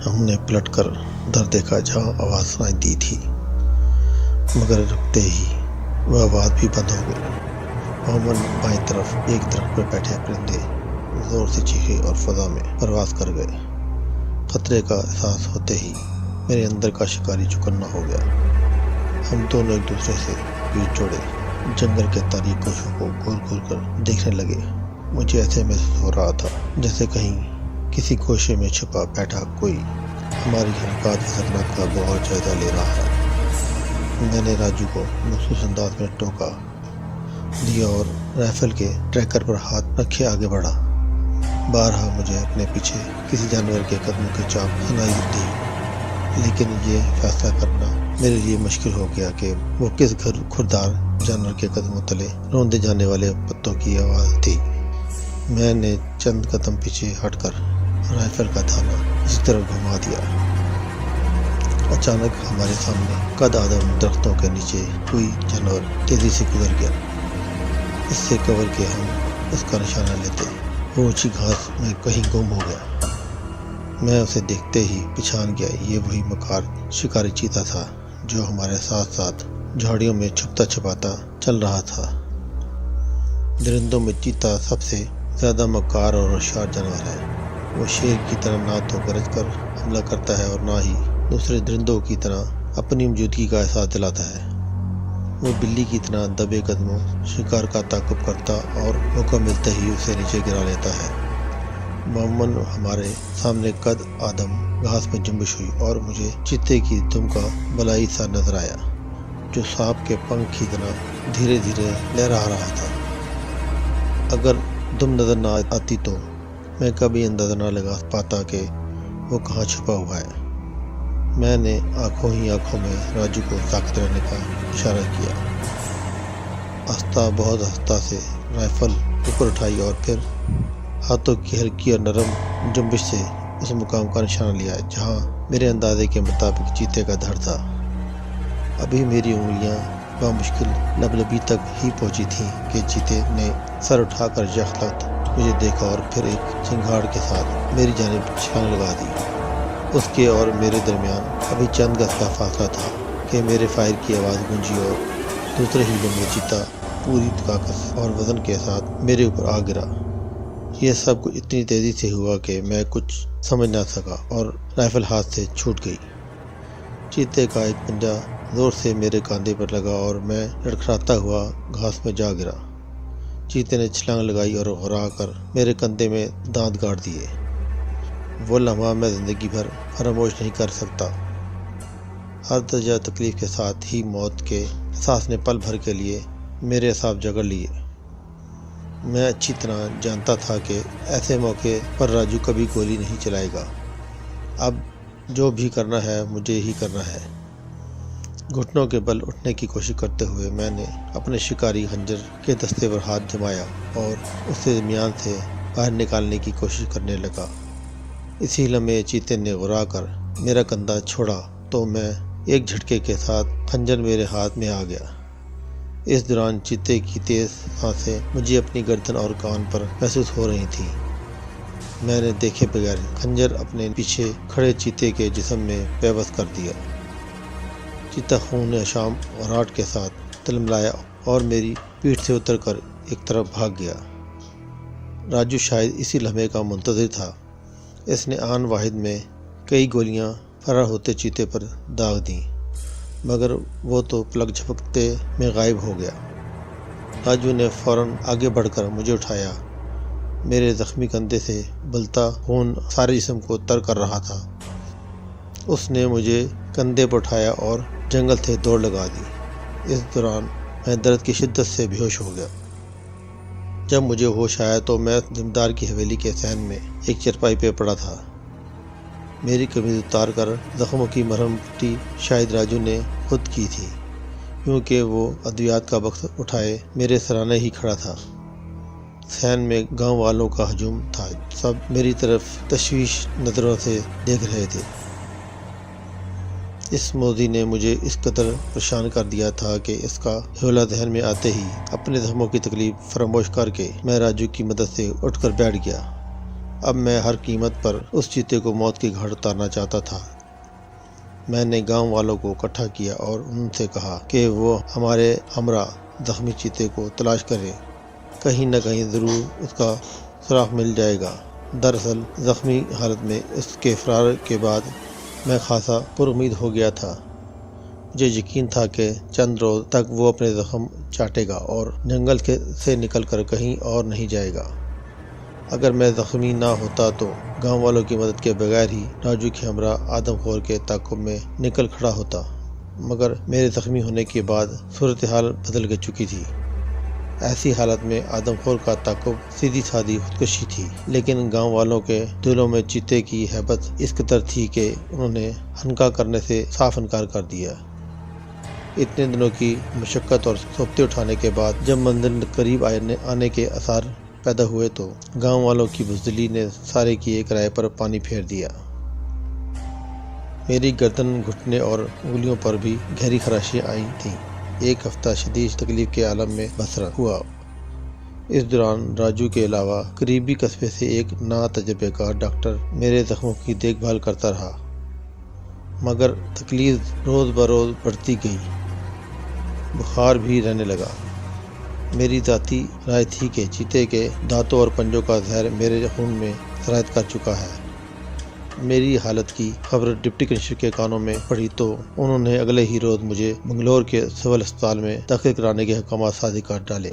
ہم نے پلٹ کر ادھر دیکھا جہاں آواز سنائی دی تھی، مگر رکتے ہی وہ آواز بھی بند ہو گئی۔ عموماً بائیں طرف ایک درخت پر بیٹھے پرندے زور سے چیخے اور فضا میں پرواز کر گئے۔ خطرے کا احساس ہوتے ہی میرے اندر کا شکاری چکنا ہو گیا۔ ہم دونوں ایک دوسرے سے پیٹھ جوڑے جنگل کے تاریک گوشوں کو گھور گھور کر دیکھنے لگے۔ مجھے ایسے محسوس ہو رہا تھا جیسے کہیں کسی گوشے میں چھپا بیٹھا کوئی ہماری حرکات و سکنات کا بہت جائزہ لے رہا ہے۔ میں نے راجو کو مخصوص انداز میں ٹوکا دیا اور رائفل کے ٹریکر پر ہاتھ رکھے آگے بڑھا۔ بارہا مجھے اپنے پیچھے کسی جانور کے قدموں کی چاپ سنائی دی، لیکن یہ فیصلہ کرنا میرے لیے مشکل ہو گیا کہ وہ کس کھردار جانور کے قدموں تلے روندے جانے والے پتوں کی آواز تھی۔ میں نے چند قدم پیچھے ہٹ کر رائفل کا دھانا اسی طرف گھما دیا۔ اچانک ہمارے سامنے قد آدم درختوں کے نیچے کوئی جانور تیزی سے گزر گیا۔ اس سے کور کے ہم اس کا نشانہ لیتے وہ اونچی گھاس میں کہیں گم ہو گیا۔ میں اسے دیکھتے ہی پہچان گیا، یہ وہی مکار شکاری چیتا تھا جو ہمارے ساتھ ساتھ جھاڑیوں میں چھپتا چھپاتا چل رہا تھا۔ درندوں میں چیتا سب سے زیادہ مکار اور ہوشیار جانور ہے۔ وہ شیر کی طرح نہ تو گرج کر حملہ کرتا ہے اور نہ ہی دوسرے درندوں کی طرح اپنی موجودگی کا احساس دلاتا ہے۔ وہ بلی کی طرح دبے قدموں شکار کا تعاقب کرتا اور موقع ملتے ہی اسے نیچے گرا لیتا ہے۔ معمولاً ہمارے سامنے قد آدم گھاس میں جنبش ہوئی اور مجھے چیتے کی دم کا بلائی سا نظر آیا جو سانپ کے پنکھ کی طرح دھیرے دھیرے لہرا رہا تھا۔ اگر دم نظر نہ آتی تو میں کبھی اندازہ نہ لگا پاتا کہ وہ کہاں چھپا ہوا ہے۔ میں نے آنکھوں ہی آنکھوں میں راجو کو ساکت رہنے کا اشارہ کیا۔ بہت آہستہ سے رائفل اوپر اٹھائی اور پھر ہاتھوں کی ہلکی اور نرم جنبش سے اس مقام کا نشانہ لیا جہاں میرے اندازے کے مطابق چیتے کا دھڑ تھا۔ ابھی میری انگلیاں بامشکل لبلبی تک ہی پہنچی تھیں کہ چیتے نے سر اٹھا کر یکلخت مجھے دیکھا اور پھر ایک چنگھاڑ کے ساتھ میری جانب چھلانگ لگا دی۔ اس کے اور میرے درمیان ابھی چند گز کا فاصلہ تھا کہ میرے فائر کی آواز گونجی اور دوسرے ہی لمحے چیتا پوری طاقت اور وزن کے ساتھ میرے اوپر آ گرا۔ یہ سب کچھ اتنی تیزی سے ہوا کہ میں کچھ سمجھ نہ سکا اور رائفل ہاتھ سے چھوٹ گئی۔ چیتے کا ایک پنجہ زور سے میرے کاندھے پر لگا اور میں لڑکھڑاتا ہوا گھاس میں جا گرا۔ چیتے نے چھلانگ لگائی اور غرا کر میرے کندھے میں دانت گاڑ دیے۔ وہ لمحہ میں زندگی بھر فراموش نہیں کر سکتا۔ ہر درجہ تکلیف کے ساتھ ہی موت کے احساس نے پل بھر کے لیے میرے اعصاب جگڑ لیے۔ میں اچھی طرح جانتا تھا کہ ایسے موقع پر راجو کبھی گولی نہیں چلائے گا۔ اب جو بھی کرنا ہے مجھے ہی کرنا ہے۔ گھٹنوں کے بل اٹھنے کی کوشش کرتے ہوئے میں نے اپنے شکاری خنجر کے دستے پر ہاتھ جمایا اور اسے میان سے باہر نکالنے کی کوشش کرنے لگا۔ اسی لمحے چیتے نے غرا کر میرا کندھا چھوڑا تو میں ایک جھٹکے کے ساتھ خنجر میرے ہاتھ میں آ گیا۔ اس دوران چیتے کی تیز سانسیں مجھے اپنی گردن اور کان پر محسوس ہو رہی تھیں۔ میں نے دیکھے بغیر خنجر اپنے پیچھے کھڑے چیتے کے جسم میں پیوست کر دیا۔ چیتا خون اشام غراٹ کے ساتھ تلملایا اور میری پیٹھ سے اتر کر ایک طرف بھاگ گیا۔ راجو شاید اسی لمحے کا منتظر تھا۔ اس نے آن واحد میں کئی گولیاں فرار ہوتے چیتے پر داغ دیں، مگر وہ تو پلک جھپکتے میں غائب ہو گیا۔ راجو نے فوراً آگے بڑھ کر مجھے اٹھایا۔ میرے زخمی کندھے سے بلتا خون سارے جسم کو تر کر رہا تھا۔ اس نے مجھے کندھے پر اٹھایا اور جنگل سے دوڑ لگا دی۔ اس دوران میں درد کی شدت سے بے ہوش ہو گیا۔ جب مجھے ہوش آیا تو میں زمیندار کی حویلی کے صحن میں ایک چرپائی پہ پڑا تھا۔ میری قمیض اتار کر زخموں کی مرہم پٹی شاید راجو نے خود کی تھی، کیونکہ وہ ادویات کا بکس اٹھائے میرے سرانے ہی کھڑا تھا۔ صحن میں گاؤں والوں کا ہجوم تھا، سب میری طرف تشویش نظروں سے دیکھ رہے تھے۔ اس موذی نے مجھے اس قدر پریشان کر دیا تھا کہ اس کا حوالہ ذہن میں آتے ہی اپنے زخموں کی تکلیف فراموش کر کے میں راجو کی مدد سے اٹھ کر بیٹھ گیا۔ اب میں ہر قیمت پر اس چیتے کو موت کی گھاٹ اتارنا چاہتا تھا۔ میں نے گاؤں والوں کو اکٹھا کیا اور ان سے کہا کہ وہ ہمارے ہمراہ زخمی چیتے کو تلاش کریں، کہیں نہ کہیں ضرور اس کا سراغ مل جائے گا۔ دراصل زخمی حالت میں اس کے فرار کے بعد میں خاصا پر امید ہو گیا تھا۔ مجھے یقین تھا کہ چند روز تک وہ اپنے زخم چاٹے گا اور جنگل سے نکل کر کہیں اور نہیں جائے گا۔ اگر میں زخمی نہ ہوتا تو گاؤں والوں کی مدد کے بغیر ہی راجو کے ہمراہ آدم خور کے تعاقب میں نکل کھڑا ہوتا، مگر میرے زخمی ہونے کے بعد صورتحال بدل چکی تھی۔ ایسی حالت میں آدم خور کا تعاقب سیدھی سادھی خودکشی تھی، لیکن گاؤں والوں کے دلوں میں چیتے کی ہیبت اس قدر تھی کہ انہوں نے ہنکا کرنے سے صاف انکار کر دیا۔ اتنے دنوں کی مشقت اور صوبتے اٹھانے کے بعد جب منزل قریب آنے کے آثار پیدا ہوئے تو گاؤں والوں کی بزدلی نے سارے کیے کرائے پر پانی پھیر دیا۔ میری گردن، گھٹنے اور انگلیوں پر بھی گہری خراشیاں آئی تھیں۔ ایک ہفتہ شدید تکلیف کے عالم میں بسر ہوا۔ اس دوران راجو کے علاوہ قریبی قصبے سے ایک ناتجربہ کار ڈاکٹر میرے زخموں کی دیکھ بھال کرتا رہا، مگر تکلیف روز بروز بڑھتی گئی، بخار بھی رہنے لگا۔ میری ذاتی رائے تھی کہ چیتے کے دانتوں اور پنجوں کا زہر میرے خون میں سرایت کر چکا ہے۔ میری حالت کی خبر ڈپٹی کمشنر کے کانوں میں پڑی تو انہوں نے اگلے ہی روز مجھے بنگلور کے سول اسپتال میں داخل کرانے کے احکامات صادر کر ڈالے۔